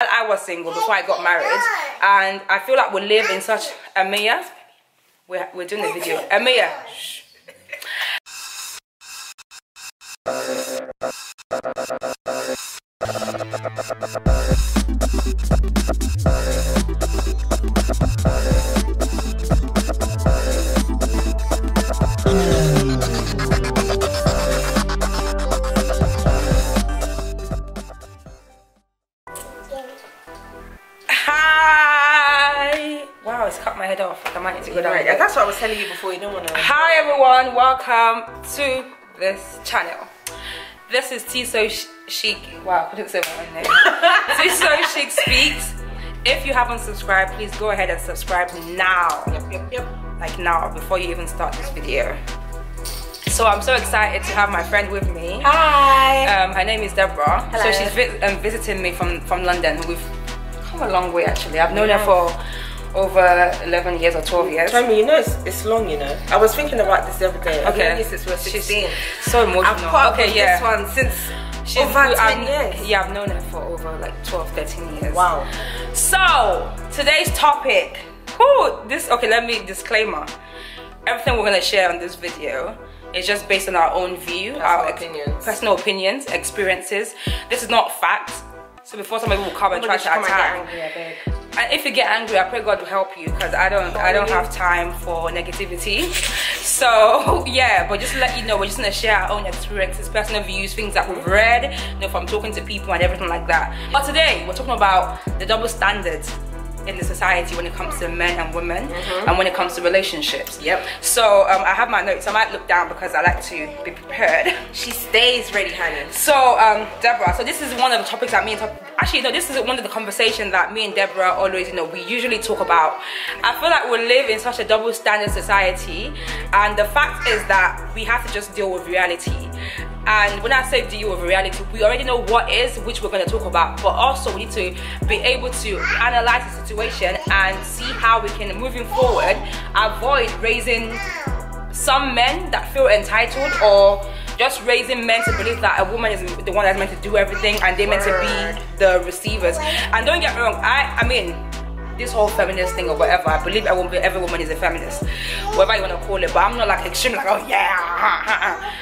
I was single before I got married, and I feel like we live in such a Mia. We're doing a video. Mia. Shh. Hi. Wow, it's cut my head off. I might need to go down. Right, that's what I was telling you before. You don't want to. Hi everyone, welcome to this channel. This is Tea So Chic. Wow, I couldn't say my own name. Tea So Chic Speaks. If you haven't subscribed, please go ahead and subscribe now. Yep. Like now, before you even start this video. So I'm so excited to have my friend with me. Hi. Her name is Deborah. Hello. So she's visiting me from London. We've come a long way actually. I've known her for over 11 years or 12 years. Tell me, you know, it's long, you know. I was thinking about this the other day. I've known you since we were 16. So emotional. I've put up with this one since over 10 years. Yeah, I've known her for over like 12, 13 years. Wow. So, today's topic. Let me disclaimer. Everything we're going to share on this video is just based on our own view, personal opinions, experiences. This is not fact. So before somebody will come and try to attack. And if you get angry, I pray God will help you, because I don't have time for negativity. So yeah, but just to let you know, we're just gonna share our own experiences, personal views, things that we've read, you know, from talking to people and everything like that. But today we're talking about the double standards in the society when it comes to men and women, and when it comes to relationships. Yep. So I have my notes. I might look down because I like to be prepared. She stays ready, honey. So Deborah, so this is one of the topics that this is one of the conversations that me and Deborah always, we usually talk about. I feel like we live in such a double standard society, and the fact is that we have to just deal with reality. And when I say deal with reality, we already know what is, which we're going to talk about, but also we need to be able to analyze the situation and see how we can, moving forward, avoid raising some men that feel entitled, or just raising men to believe that a woman is the one that's meant to do everything and they're meant to be the receivers. And don't get me wrong, I mean, this whole feminist thing or whatever, I believe every woman is a feminist, whatever you want to call it, but I'm not like extreme, like, oh yeah.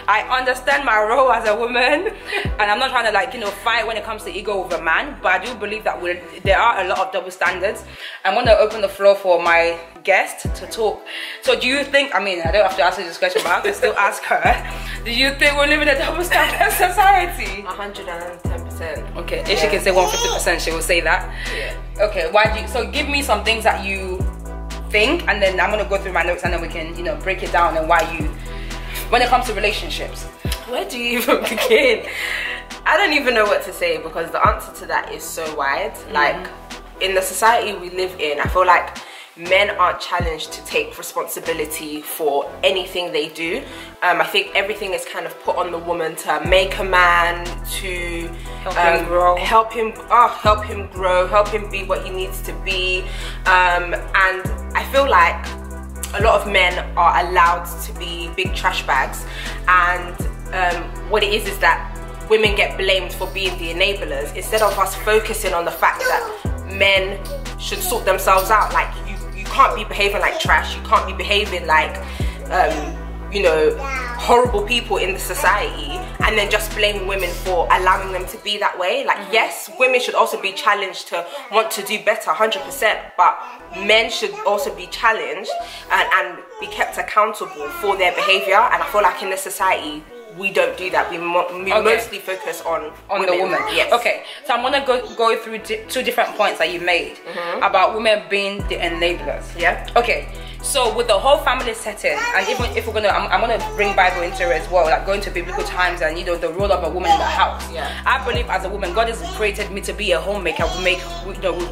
I understand my role as a woman, and I'm not trying to fight when it comes to ego with a man, but I do believe that there are a lot of double standards. I'm going to open the floor for my guest to talk. So do you think, I mean, I don't have to answer this question, but I can still ask her, do you think we live in a double standard society? 110%. Okay, if she can say 150%, she will say that. Yeah. Okay, so give me some things that you think, and then I'm gonna go through my notes, and then we can, break it down, and when it comes to relationships. Where do you even begin? I don't even know what to say, because the answer to that is so wide. Like, in the society we live in, I feel like men aren't challenged to take responsibility for anything they do. I think everything is kind of put on the woman to make a man, to help him grow, help him be what he needs to be. And I feel like a lot of men are allowed to be big trash bags, and what it is that women get blamed for being the enablers, instead of us focusing on the fact that men should sort themselves out. Like, you can't be behaving like trash, you can't be behaving like horrible people in the society, and then just blame women for allowing them to be that way. Like, yes, women should also be challenged to want to do better, 100%, but men should also be challenged and be kept accountable for their behavior. And I feel like in this society, we don't do that. We mostly focus on the woman. Yes. Okay, so I'm gonna go through two different points that you made about women being the enablers. Yeah. Okay. So with the whole family setting, and even if I'm gonna bring Bible into it as well, like going to biblical times, and the role of a woman in the house. Yeah. I believe as a woman, God has created me to be a homemaker. We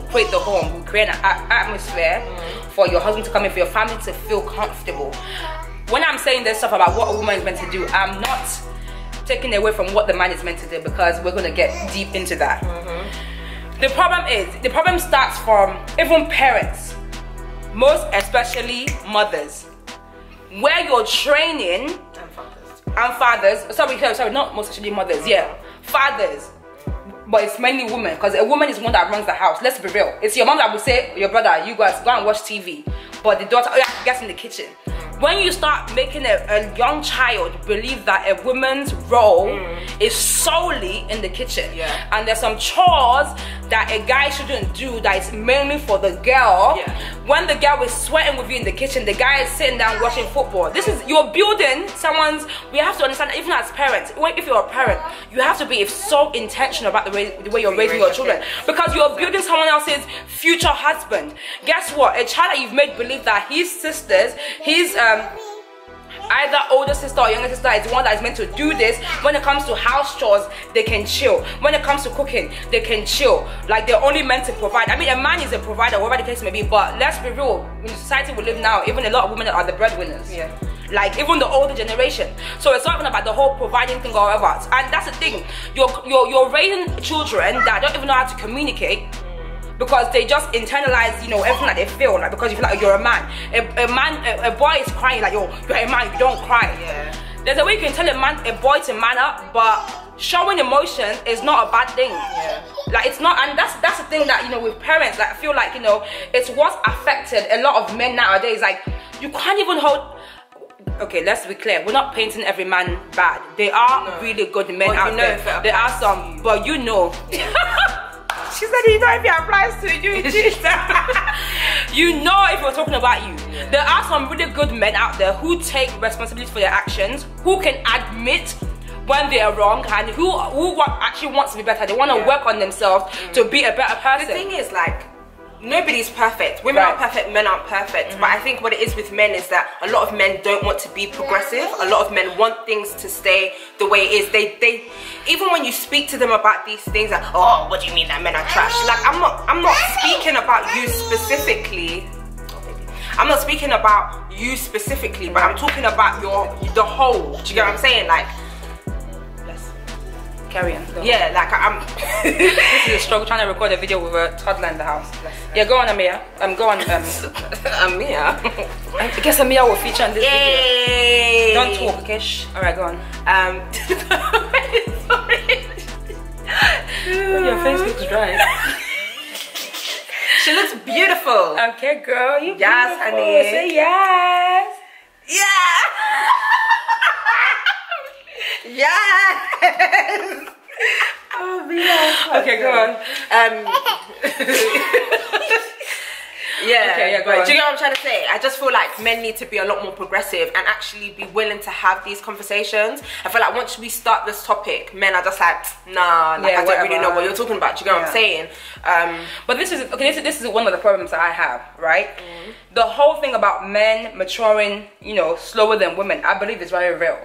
create the home. We create an atmosphere for your husband to come in, for your family to feel comfortable. When I'm saying this stuff about what a woman is meant to do, I'm not taking away from what the man is meant to do, because we're gonna get deep into that. The problem starts from even parents, most especially mothers, where you're training and fathers. Sorry, not most especially mothers. Yeah, fathers. but it's mainly women, because a woman is one that runs the house. Let's be real. It's your mom that will say, your brother, you guys go and watch TV, but the daughter, oh yeah, gets in the kitchen. When you start making a young child believe that a woman's role is solely in the kitchen, and there's some chores that a guy shouldn't do that is mainly for the girl, when the girl is sweating with you in the kitchen, the guy is sitting down watching football. This is, you're building someone's, we have to understand that even as parents, if you're a parent, you have to be so intentional about the way you're raising your children, because you're building someone else's future husband. Guess what? A child that you've made believe that his sisters, his either older sister or younger sister is the one that is meant to do this. When it comes to house chores, they can chill. When it comes to cooking, they can chill. Like, they're only meant to provide. I mean, a man is a provider, whatever the case may be, but let's be real, in the society we live now, even a lot of women are the breadwinners. Like, even the older generation. So it's not even about the whole providing thing or whatever. And that's the thing, you're raising children that don't even know how to communicate, because they just internalize, you know, everything that they feel, like, because you feel like you're a man. A boy is crying, like, you're a man, you don't cry. There's a way you can tell a boy to man up, but showing emotion is not a bad thing. Like, it's not, and that's the thing that, you know, with parents, like, I feel like, you know, it's what's affected a lot of men nowadays. Like, you can't even hold. Okay, let's be clear, we're not painting every man bad. There are really good men out there. There are some, but you know. She said, you know, if it applies to you, you know, if we're talking about you. There are some really good men out there who take responsibility for their actions, who can admit when they are wrong, and who actually wants to be better. They want to work on themselves to be a better person. The thing is, like, nobody's perfect. Women aren't perfect, men aren't perfect. But I think what it is with men is that a lot of men don't want to be progressive. A lot of men want things to stay the way it is. They even when you speak to them about these things, like, oh, what do you mean that men are trash? Like, I'm not speaking about you specifically. I'm not speaking about you specifically, but I'm talking about the whole. Do you get what I'm saying? Like, carry on. Yeah, like, I'm. This is a struggle trying to record a video with a toddler in the house. Yeah, go on, Amia. Go on, Amia. I guess Amia will feature in this video. Don't talk, okay? Shh. All right, go on. Sorry. Your face looks dry. She looks beautiful. Okay, girl. You yes, beautiful. honey. Say yes. Yeah. Yes. Oh, yeah. Okay, go on. Yeah. Okay, yeah, go on. Do you know what I'm trying to say? I just feel like men need to be a lot more progressive and actually be willing to have these conversations. I feel like once we start this topic, men are just like, nah, like, I don't really know what you're talking about. Do you know what I'm saying? But this is one of the problems that I have, right? The whole thing about men maturing, you know, slower than women, I believe is very real.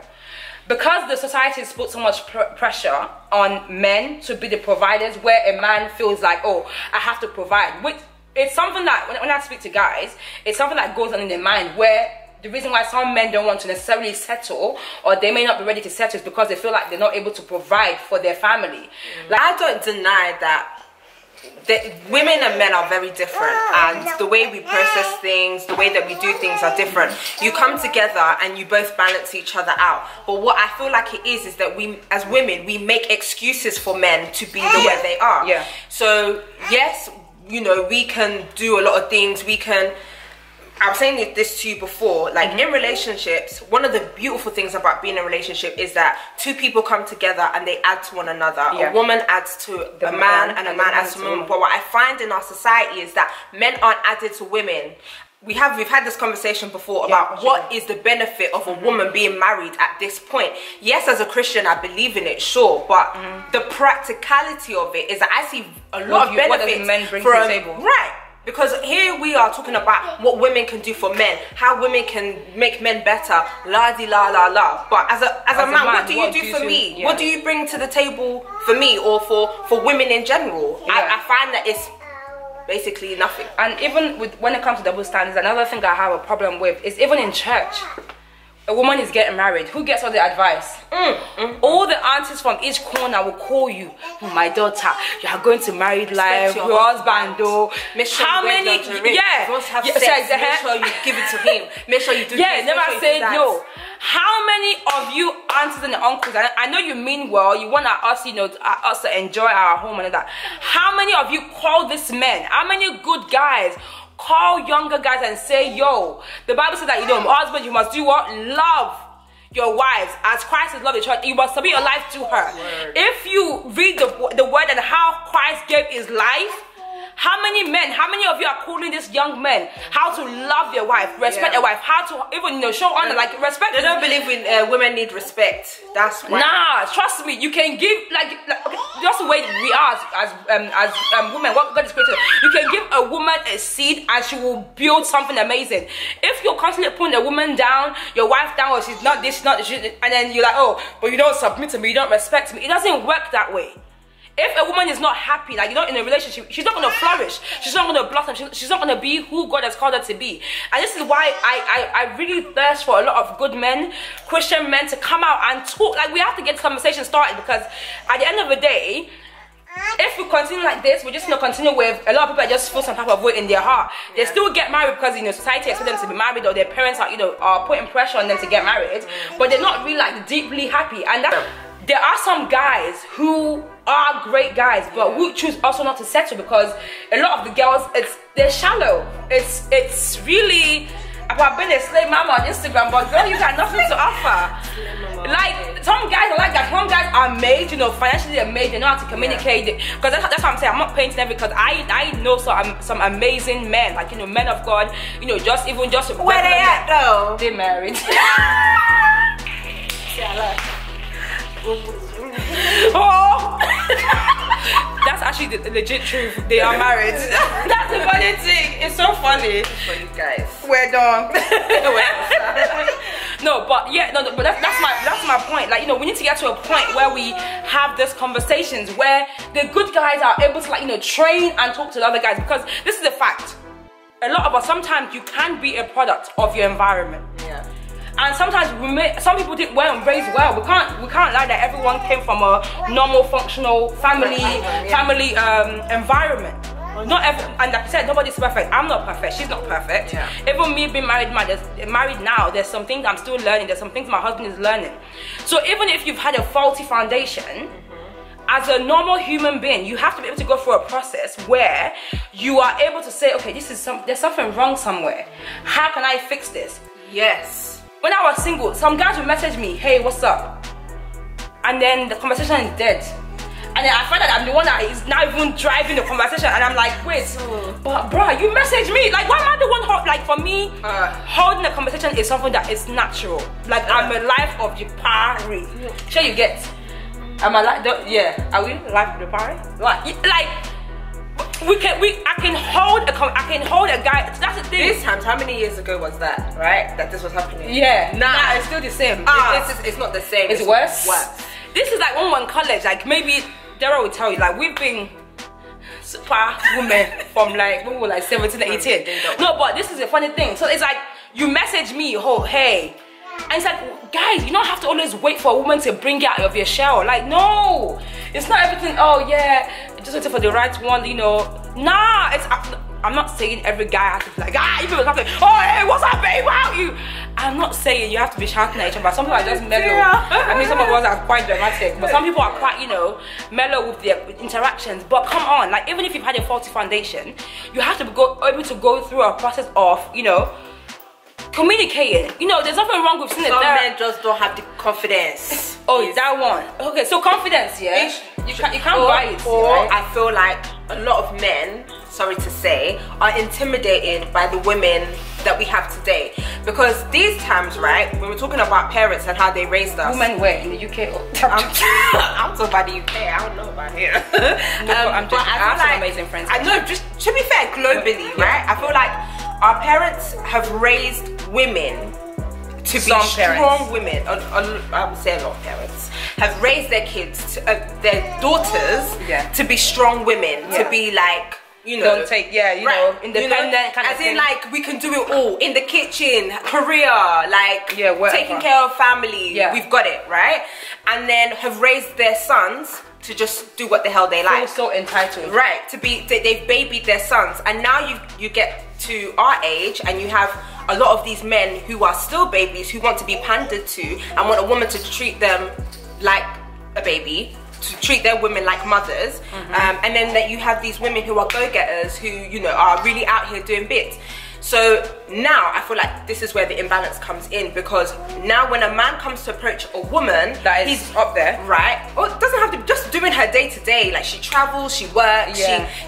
Because the society has put so much pressure on men to be the providers, where a man feels like, oh, I have to provide. Which, it's something that, when I speak to guys, it's something that goes on in their mind, where the reason why some men don't want to necessarily settle, or they may not be ready to settle, is because they feel like they're not able to provide for their family. Like, I don't deny that women and men are very different, and the way we process things, the way that we do things are different. You come together and you both balance each other out. But what I feel like it is that we, as women, we make excuses for men to be the way they are. So yes, you know, we can do a lot of things. We can, I was saying this to you before, like, in relationships, one of the beautiful things about being in a relationship is that two people come together and they add to one another. A woman adds to a man, and a man adds to a woman. But what I find in our society is that men aren't added to women. We've had this conversation before about what is the benefit of a woman being married at this point. Yes, as a Christian, I believe in it, sure, but the practicality of it is that I see a lot of benefits what does men bring to the table? Right. Because here we are talking about what women can do for men, how women can make men better, la di la la la. But as a man, what do you do for me? Yeah. What do you bring to the table for me, or for women in general? Yeah. I find that it's basically nothing. And even when it comes to double standards, another thing I have a problem with is even in church. a woman is getting married, who gets all the advice? All the aunties from each corner will call you. My daughter, you are going to married life, your husband though. Make sure how you many? If you want to have sex, make sure you give it to him. Make sure you do this, never say no. How many of you aunties and uncles, and I know you mean well, you want us, you know, us to enjoy our home and all that. How many of you call this men? How many good guys call younger guys and say, yo, the Bible says that, you know, husband, you must do what? Love your wives as Christ has loved the church. You must submit your life to her. Word. If you read the word and how Christ gave his life, how many men, how many of you are calling these young men how to love their wife, respect their wife, how to even, you know, show honor, like respect. They don't believe in women need respect. That's why. Nah, trust me, you can give like okay, just the way we are as women, what God is created. You can give a woman a seed and she will build something amazing. If you're constantly putting a woman down, your wife down, or she's not this, she's not, and then you're like, oh, but you don't submit to me, you don't respect me. It doesn't work that way. If a woman is not happy, like, you know, in a relationship, she's not going to flourish. She's not going to blossom. She's not going to be who God has called her to be. And this is why I really thirst for a lot of good men, Christian men, to come out and talk. Like, we have to get this conversation started, because at the end of the day, if we continue like this, we're just going to continue with a lot of people that just feel some type of way in their heart. They still get married because, you know, society expects them to be married, or their parents are, you know, are putting pressure on them to get married, but they're not really like deeply happy. And that, there are some guys who are great guys, but who choose also not to settle, because a lot of the girls, they're shallow. It's really about being a slave mama on Instagram, but girl, you got nothing to offer. Like, some guys are like that. Some guys are made, you know, financially they're made. They know how to communicate. Because that's what I'm saying. I'm not painting them, because I know some amazing men, like, you know, men of God. You know, just where they at though? They're married. Oh, that's actually the legit truth. They are married. That's the funny thing. It's so funny. For you guys, we're done. No, but yeah, no, but that's my point. Like, you know, we need to get to a point where we have these conversations where the good guys are able to, like, you know, train and talk to the other guys, because this is a fact. A lot of us, sometimes you can be a product of your environment. Yeah. And sometimes some people weren't raised well. We can't lie that everyone came from a normal, functional family environment. Not every, and like I said, nobody's perfect. I'm not perfect. She's not perfect. Yeah. Even me being married now, there's some things I'm still learning. There's some things my husband is learning. So even if you've had a faulty foundation, as a normal human being, you have to be able to go through a process where you are able to say, okay, there's something wrong somewhere. How can I fix this? Yes. When I was single, some guys would message me, hey, what's up? And then the conversation is dead. And then I find that I'm the one that is now even driving the conversation, and I'm like, wait, but bro, you messaged me. Like, why am I the one, like, for me, holding the conversation is something that is natural. Like, I'm a life of the party. Sure you get? I'm a life, yeah, are we life of the party? Like, I can hold a guy. That's the thing. This time, how many years ago was that, right? That this was happening? Yeah. Nah, it's still the same. It's not the same. It's worse. This is like when we're in college. Like, maybe Daryl will tell you, like, we've been super women from like when we were like 17, 18. No, but this is a funny thing. So it's like, you message me, oh, hey. And it's like, guys, you don't have to always wait for a woman to bring you out of your shell. Like, no, it's not everything. Oh yeah, just waiting for the right one, you know. Nah, I'm not saying every guy has to be like, you people have to, oh hey, what's up, babe? How are you? I'm not saying you have to be shouting at each other. But some people are just mellow. I mean, some of us are quite dramatic, but some people are quite, you know, mellow with their interactions. But come on, like, even if you've had a faulty foundation, you have to be able to go through a process of, you know, communicating. You know, there's nothing wrong with saying some men just don't have the confidence. Oh, that one. Okay, so confidence, yeah. You can't buy it. Or right? I feel like a lot of men, sorry to say, are intimidated by the women that we have today. Because these times, right, when we're talking about parents and how they raised us. Women where? In the UK? I'm talking about the UK, I don't know about here. I have some amazing friends. I know, just to be fair, globally, right? I feel like our parents have raised women to be strong women. I would say a lot of parents have raised their kids, their daughters, to be strong women, to be like don't take, independent kind of thing. As in, like, we can do it all in the kitchen, career, like, taking care of family. Yeah. We've got it, right? And then have raised their sons to just do what the hell they like. So entitled. Right, they've babied their sons. And now you get to our age and you have a lot of these men who are still babies who want to be pandered to and want a woman to treat them like a baby, to treat their women like mothers. And then that you have these women who are go-getters who, are really out here doing bits. So now I feel like this is where the imbalance comes in, because now when a man comes to approach a woman, he's up there, right? Or it doesn't have to, just doing her day to day, like she travels, she works,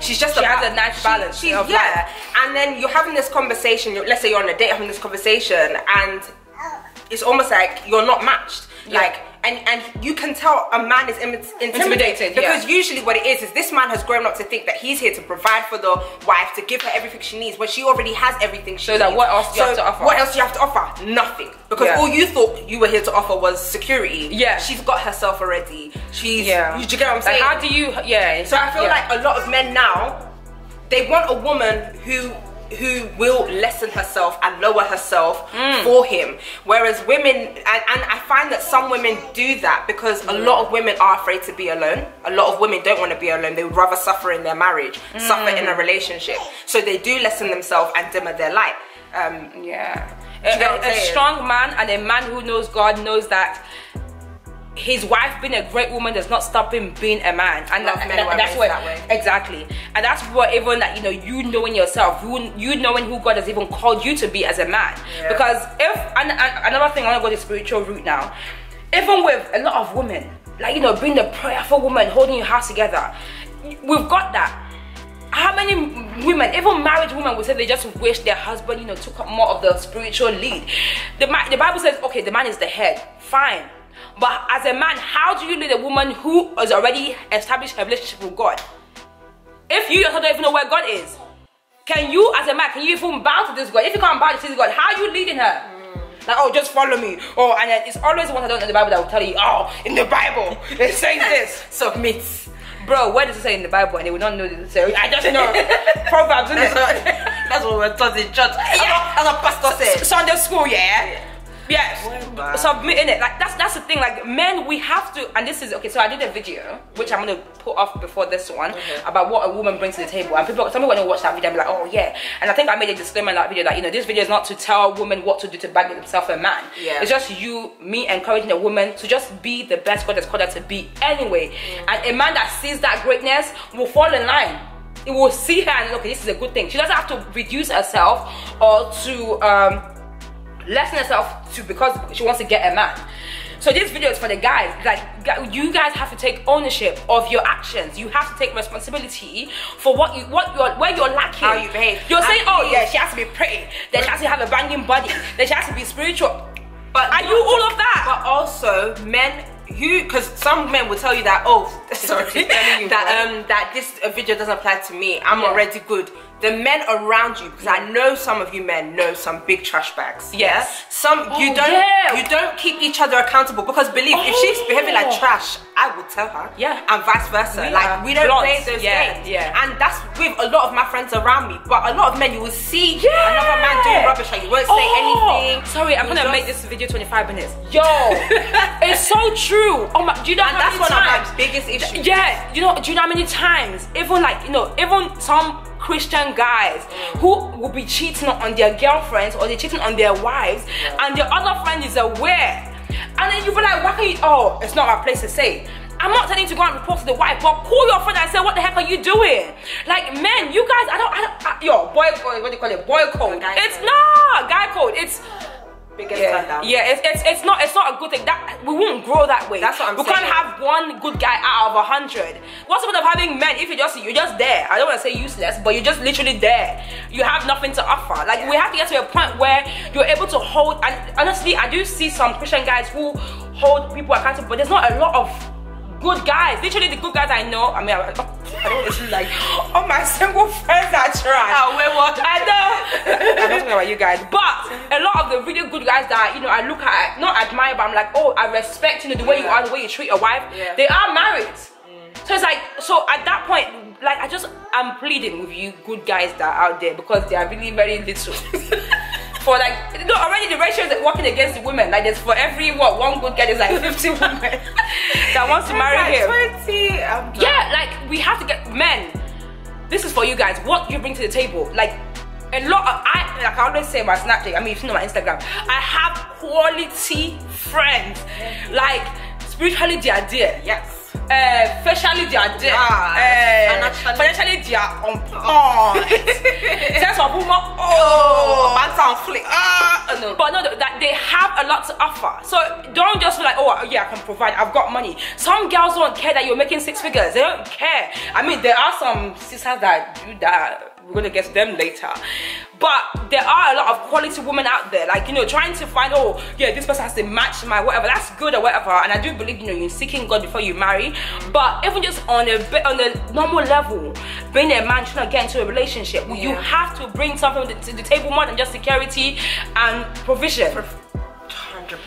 she has a nice balance. And then you're having this conversation. Let's say you're on a date having this conversation, and it's almost like you're not matched. Like, and you can tell a man is intimidated because usually what it is this man has grown up to think that he's here to provide for the wife, to give her everything she needs when she already has everything she needs. So what else do you have to offer? What else do you have to offer? Nothing. Because all you thought you were here to offer was security. Yeah. She's got herself already. She's, you get what I'm saying? How do you, So I feel like a lot of men now, they want a woman who will lessen herself and lower herself for him, whereas women, and I find that some women do that because a lot of women are afraid to be alone. A lot of women don't want to be alone. They would rather suffer in their marriage, suffer in a relationship, so they do lessen themselves and dimmer their light. A strong man and a man who knows God knows that his wife being a great woman does not stop him being a man, and that's what exactly, and that's what even that you knowing yourself, you knowing who God has even called you to be as a man. Because if and another thing, I want to go the spiritual route now. Even with a lot of women, like being the prayerful woman, holding your house together, we've got that. How many women, even married women, would say they just wish their husband took up more of the spiritual lead? The Bible says, okay, the man is the head, fine. But as a man, how do you lead a woman who has already established a relationship with God? If you yourself don't even know where God is, can you as a man, can you even bow to this God? If you can't bow to this God, how are you leading her? Like, oh, just follow me. Oh, and then it's always the ones I don't know the Bible that will tell you, oh, in the Bible, it says this. Submit. Bro, where does it say in the Bible? And they will not know this. So I just know. Proverbs. That's what we're taught in church. As a pastor said. Sunday school, Yes, submitting it. Like that's the thing. Like men, we have to. And this is okay. So I did a video, which I'm gonna put off before this one, about what a woman brings to the table. And some people when they watch that video, and be like, oh yeah. And I think I made a disclaimer in that video that this video is not to tell women what to do to bag themselves a man. It's just me encouraging a woman to just be the best God has called her to be anyway. And a man that sees that greatness will fall in line. It will see her and okay, this is a good thing. She doesn't have to reduce herself or to lessen herself because she wants to get a man. So this video is for the guys. Like, you guys have to take ownership of your actions. You have to take responsibility for where you're lacking. How you behave. You're saying, oh yeah, she has to be pretty, then she has to have a banging body, then she has to be spiritual. But are you all of that? But also men because some men will tell you that, oh, sorry, that this video doesn't apply to me. I'm already good. The men around you, because I know some of you men know some big trash bags. Yes. You don't keep each other accountable, because believe if she's behaving like trash, I would tell her. Yeah. And vice versa. We don't play those games. Yeah. And that's with a lot of my friends around me. But a lot of men, you will see another man doing rubbish and you won't say anything. Sorry, I'm gonna make this video 25 minutes. Yo, it's so true. Oh my, do you know how many times? That's one of my biggest issues. Yeah, do you know how many times? Even even some Christian guys who will be cheating on their girlfriends or they're cheating on their wives, and their other friend is aware, and then you be like, why can't you? Oh, it's not our place to say. I'm not telling you to go and report to the wife, but call your friend and say, what the heck are you doing? Like, men, you guys, boy code, what do you call it? Boy code. It's not guy code. It's it's not a good thing. That we won't grow that way. That's what I'm saying. We can't have one good guy out of 100. What's the point of having men if you're just there? I don't want to say useless, but you're just literally there. You have nothing to offer. Like, we have to get to a point where you're able to hold. And honestly, I do see some Christian guys who hold people accountable, but there's not a lot of good guys. Literally, the good guys I know. I mean, I don't want to like, all my single friends are trash. Oh, wait, what? I know. I'm not talking about you guys, but a lot of the really good guys that I look at, not admire, but I'm like, oh, I respect the way you are, the way you treat your wife. They are married. So it's like, so at that point, like I'm pleading with you good guys that are out there, because they are really very little. For like, already the ratio is working against the women. Like there's for every one good guy, there's like 50 women that wants to marry him. 20. Yeah, like we have to get men. This is for you guys. What you bring to the table, like a lot of, like I always say on my Snapchat, I mean, if you know my Instagram, I have quality friends. Like spiritually they are there. Yes. Facially they are there. Financially they are on point. Sense of humor, banter on flick. No. But no, that they have a lot to offer. So don't just be like, oh yeah, I can provide, I've got money. Some girls don't care that you're making 6 figures. They don't care. I mean, there are some sisters that do that. We're gonna get to them later. But there are a lot of quality women out there, like, trying to find, oh yeah, this person has to match my whatever. That's good or whatever. And I do believe, you're seeking God before you marry. But even just on a normal level, being a man trying to get into a relationship, you have to bring something to the table more than just security and provision. 100%.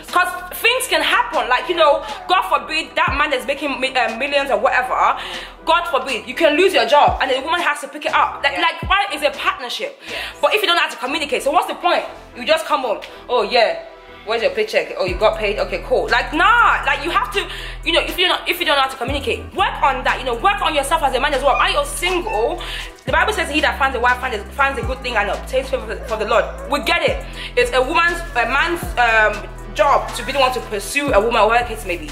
Because things can happen, like, God forbid that man is making millions or whatever, God forbid, you can lose your job and the woman has to pick it up. Like, why is a partnership? Yes. But if you don't know how to communicate, so what's the point? You just come home, oh yeah, where's your paycheck? Oh, you got paid? Okay, cool. Like, nah, like you have to, if you don't know how to communicate, work on that, work on yourself as a man as well. While you're single, the Bible says he that finds a wife finds a good thing and obtains favor for the Lord. We get it. It's a man's job to be the one to pursue a woman, or whatever the case may be.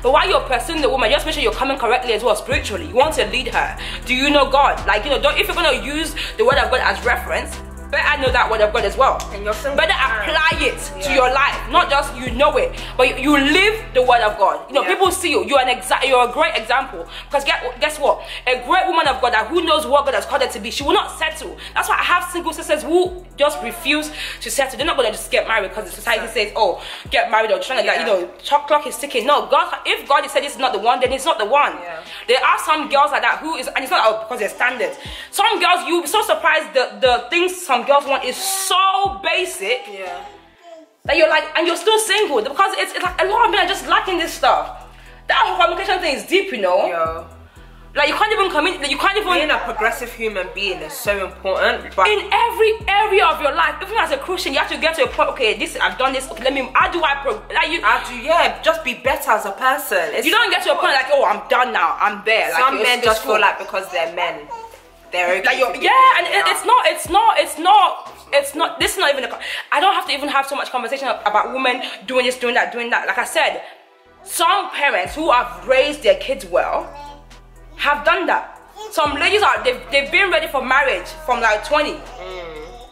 But while you're pursuing the woman, just make sure you're coming correctly as well spiritually. You want to lead her. Do you know God? Like, if you're going to use the word of God as reference, better know that word of God as well. And you're better apply it to your life, not just know it, but you live the word of God. People see you. You're a great example. Because guess what? A great woman of God who knows what God has called her to be, she will not settle. That's why I have single sisters who just refuse to settle. They're not going to just get married because the society says, oh, get married or trying to clock is ticking. No, God. If God has said this is not the one, then it's not the one. Yeah. There are some girls like that and it's not because they're standards. Some girls, you'll be so surprised the things some girls want is so basic that you're like, and you're still single, because it's like a lot of men are just lacking this stuff. That whole communication thing is deep, like you can't even communicate. You can't even. Being a progressive human being is so important, but in every area of your life, even as a Christian, you have to get to a point. Okay, I've done this. Okay, just be better as a person. You don't get to a point like, oh, I'm done now, I'm there. Some men just feel like because they're men, they're okay. Like it's not. This is not even. I don't have to even have so much conversation about women doing this, doing that. Like I said, some parents who have raised their kids well have done that. Some ladies they've been ready for marriage from like 20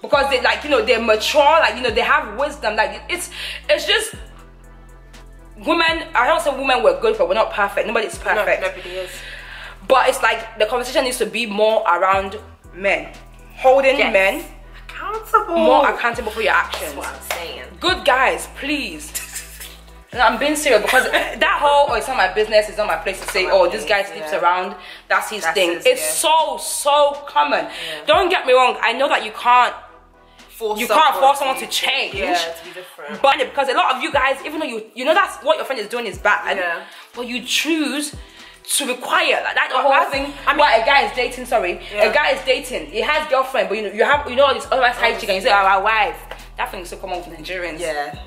because they they're mature, they have wisdom. Like it's just women. I don't say women were good, but we're not perfect. Nobody's perfect. No, nobody is. But it's like the conversation needs to be more around men, holding men more accountable for your actions. That's what I'm saying. Good guys, please. And I'm being serious, because that whole, it's not my business, it's not my place to say, oh, this guy sleeps around, that's his thing. It's so common. Don't get me wrong, I know that you can't force someone to change. Yeah, to be different. But because a lot of you guys, even though you know that's what your friend is doing is bad, but you choose to require that whole thing. I mean, a guy is dating. A guy is dating. He has girlfriend, but you have all this other side chick, and you say our wife. That thing is so common with Nigerians. Yeah.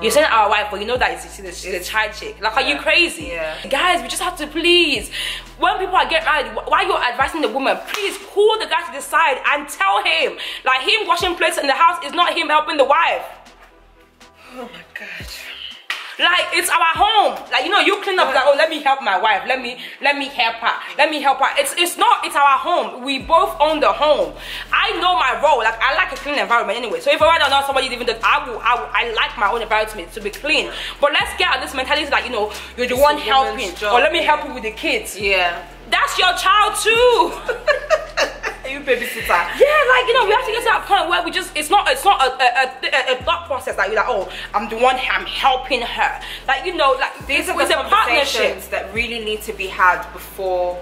You're saying our wife, but you know that she's a child chick. Like, are you crazy? Yeah. Guys, we just have to please. When people are getting married, while you're advising the woman, please pull the guy to the side and tell him, like, him washing plates in the house is not him helping the wife. Oh my God. Like, it's our home. Like, you clean up, like, oh, let me help my wife. Let me help her. Let me help her. It's not, it's our home. We both own the home. I know my role. Like, I like a clean environment anyway. So if I don't know somebody even does, I like my own environment to be clean. But let's get out this mentality like, you're the one helping. Or let me help you with the kids. Yeah. That's your child too. You babysitter. Yeah, like, we have to get to that point where it's not a thought process like, oh, I'm the one, I'm helping her. Like, like, these are the conversations that really need to be had before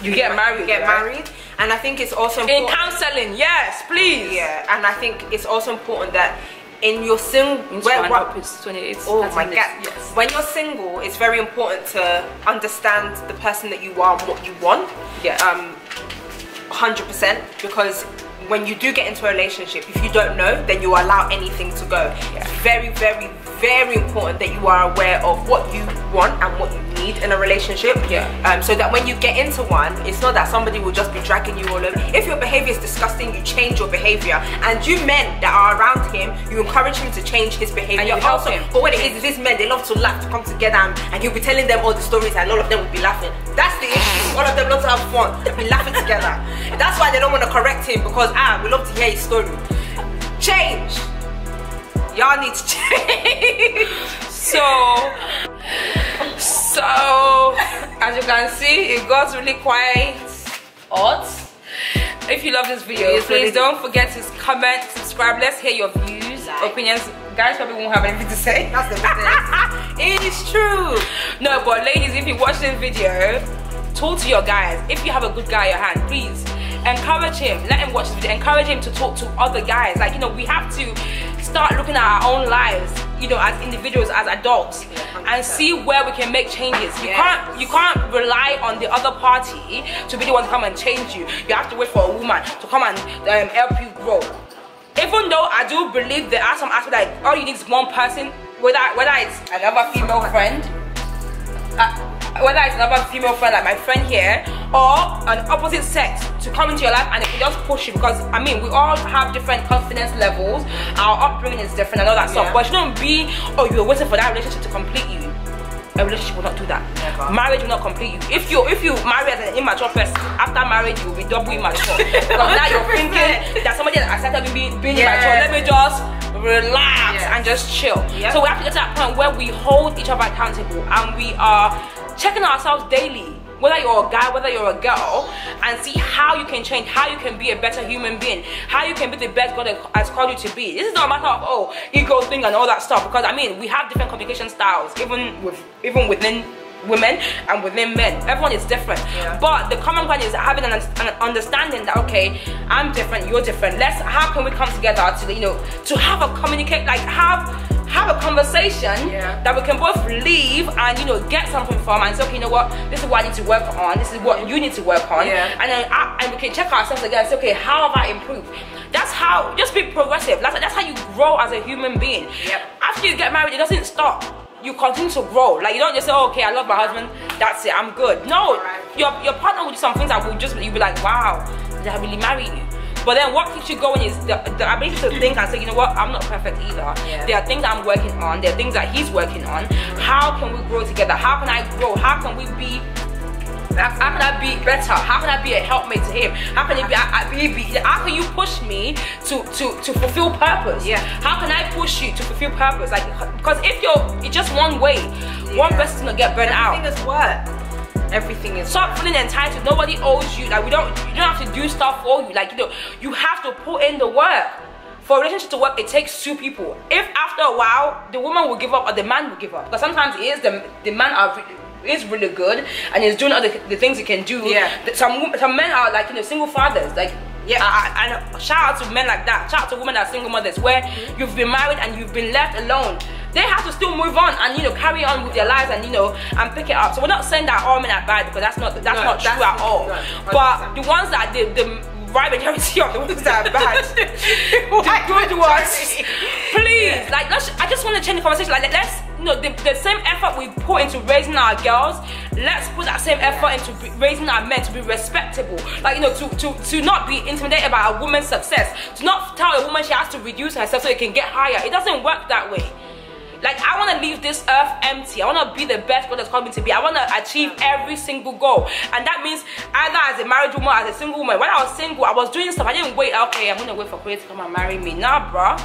you get married. And I think it's also important in counseling. Yes, please. Yeah, and I think it's also important that in your single, it's 28. Oh my God! Yes. When you're single, it's very important to understand the person that you are and what you want. Yeah. 100%, because when you do get into a relationship, if you don't know, then you allow anything to go. Yeah. It's very, very, very important that you are aware of what you want and what you need in a relationship. Yeah. So that when you get into one, it's not that somebody will just be dragging you all over. If your behavior is disgusting, you change your behavior. And you men that are around him, you encourage him to change his behavior. And you help him. But what it is these men, they love to laugh, to come together, and he'll be telling them all the stories, and all of them will be laughing. That's the issue. All of them love to have fun. They'll be laughing together. That's why they don't want to correct him, because we love to hear his story. Change. Y'all need to change. So as you can see, it got really quite hot. If you love this video, please don't forget to comment, subscribe. Let's hear your views, opinions. Guys probably won't have anything to say. That's the business. It is true. No, but ladies, if you watch this video, talk to your guys. If you have a good guy at your hand, please encourage him. Let him watch this video. Encourage him to talk to other guys. Like, you know, we have to start looking at our own lives, you know, as individuals, as adults, and see where we can make changes. You can't rely on the other party to be the one to come and change you. You have to wait for a woman to come and help you grow. Even though I do believe there are some aspects like all you need is one person, whether it's another female friend, whether it's another female friend like my friend here, or an opposite sex to come into your life and it can just push you, because I mean we all have different confidence levels, our upbringing is different and all that stuff, but it shouldn't be, oh, you're waiting for that relationship to complete you. A relationship will not do that. Never. Marriage will not complete you. If you marry as an immature person, after marriage you will be double immature. Because now you're thinking that somebody has accepted me being immature, let me just relax and just chill. So we have to get to that point where we hold each other accountable and we are checking ourselves daily, whether you're a guy, whether you're a girl, and see how you can change, how you can be a better human being, how you can be the best God has called you to be. This is not a matter of, oh, ego thing and all that stuff, because I mean, we have different communication styles, even within women and within men. Everyone is different. But the common point is having an understanding that, okay, I'm different, you're different. How can we come together to, you know, to have a have a conversation that we can both leave and, you know, get something from, and say, okay, you know what, this is what I need to work on, this is what you need to work on, and then and we can check ourselves again and say, okay, how have I improved? That's how, just be progressive. That's how you grow as a human being. After you get married, it doesn't stop. You continue to grow. Like, you don't just say, oh, okay, I love my husband, that's it, I'm good. No, your partner will do some things that will just, you'll be like, wow, did I really marry you? But then what keeps you going is the ability to think and say, you know what, I'm not perfect either. There are things I'm working on, there are things that he's working on. How can we grow together? How can I grow? How can I be better? How can I be a helpmate to him? How can how can you push me to fulfill purpose? How can I push you to fulfill purpose? Like, because if it's just one way, one person's gonna get burnt out. Everything is work. Everything is. Stop feeling entitled. Nobody owes you. Like, you don't have to do stuff for you. Like, you know, you have to put in the work. For a relationship to work, it takes two people. If after a while the woman will give up or the man will give up, because sometimes it is the man is really good and is doing all the things he can do. Some men are like, you know, single fathers. Like, and shout out to men like that. Shout out to women that are single mothers, where you've been married and you've been left alone. They have to still move on and, you know, carry on with their lives and, you know, and pick it up. So we're not saying that all men are bad, because that's not true at all. But the ones that the right majority of the ones that are bad, the good ones, please, like, I just want to change the conversation. Like, let's, you know, the same effort we put into raising our girls, let's put that same effort into raising our men to be respectable. Like, you know, to not be intimidated by a woman's success, to not tell a woman she has to reduce herself so it can get higher. It doesn't work that way. Like, I want to leave this earth empty. I want to be the best God has called me to be. I want to achieve every single goal. And that means either as a married woman, as a single woman. When I was single, I was doing stuff. I didn't wait, okay, I'm going to wait for Korea to come and marry me. Nah, bruh.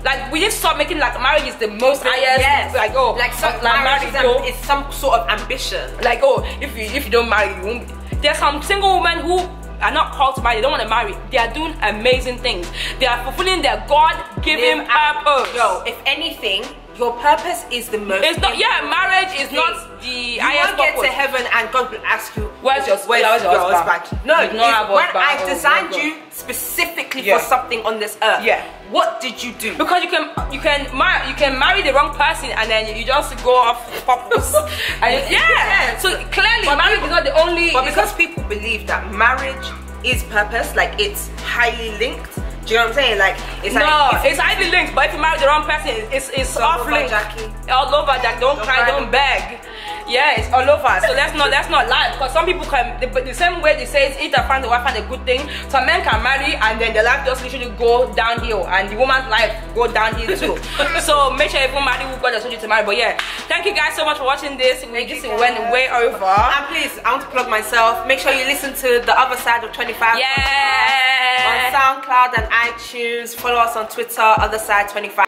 Like, we need to start making, like, marriage is the most highest. Like, oh, like, marriage is some sort of ambition. Like, oh, if you don't marry, you won't. There's some single women who are not called to marry, they don't want to marry. They are doing amazing things. They are fulfilling their God-given purpose. Yo, if anything, your purpose is the most. It's not. Yeah, marriage is not the highest purpose. You won't get to heaven and God will ask you, where's your husband? No, when I designed you specifically specifically Yeah. for something on this earth. Yeah. What did you do? Because you can marry the wrong person and then you just go off purpose. And yeah. So clearly, marriage is not the only. But because people believe that marriage is purpose, like it's highly linked. Do you know what I'm saying? Like it's like it's highly linked, but if you marry the wrong person, it's off linked. All over, Jack. Don't cry, don't beg. Yeah, it's all over. So let's not lie, because some people can the same way they say it's either find the wife and a good thing. Some men can marry and then their life just literally go downhill, and the woman's life go downhill too. So make sure everyone marry who God has told you to marry. But yeah, thank you guys so much for watching this. This went way over. And please, I want to plug myself. Make sure you listen to The Other Side of 25. Yeah. On SoundCloud and iTunes. Follow us on Twitter, Other Side 25.